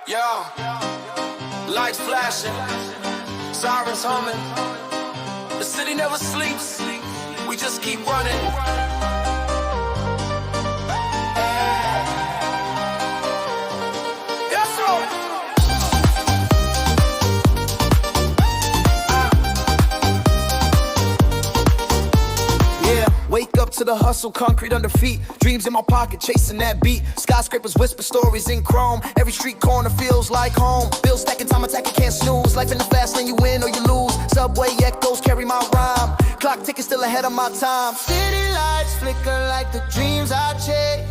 Yo, lights flashing, sirens humming. The city never sleeps, we just keep running. Yes, sir. Wake up to the hustle, concrete under feet. Dreams in my pocket, chasing that beat. Skyscrapers whisper stories in chrome. Every street corner feels like home. Bills stacking, time attacking, can't snooze. Life in the fast lane, you win or you lose. Subway echoes carry my rhyme. Clock ticking, still ahead of my time. City lights flicker like the dreams I chase.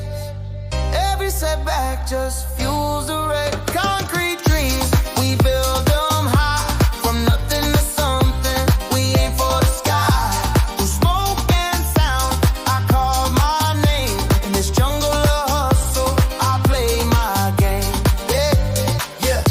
Every setback just fuels the race. Concrete dreams, we build them high. From nothing to something, we aim for the sky. Through smoke and sound, I carve my name. In this jungle of hustle, I play my game. Yeah, yeah.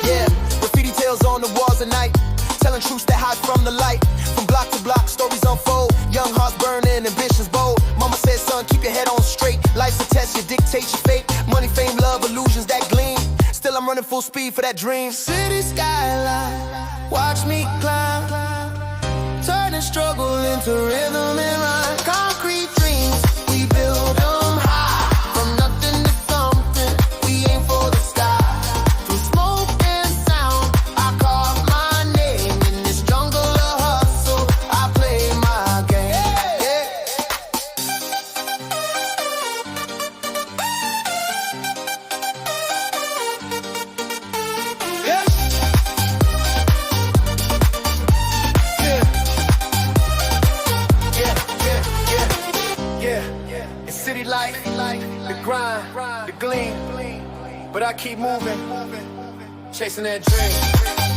Yeah, graffiti tales on the walls at night, telling truths that hide from the light. From block to block, stories unfold. Young hearts burning, ambitions bold. Mama said, son, keep your head on straight. Life's a test, you dictate your fate. Money, fame, love, illusions that gleam. Still I'm running full speed for that dream. City skyline, watch me climb. Turning struggle into rhythm and rhyme. Concrete dreams, we build them high. From nothing to something, we aim for the sky. Through smoke and sound, I carve my name. In this jungle of hustle, I play my game. Yeah. Yeah. Yeah. It's city life, the grind, the gleam. But I keep moving, chasing that dream.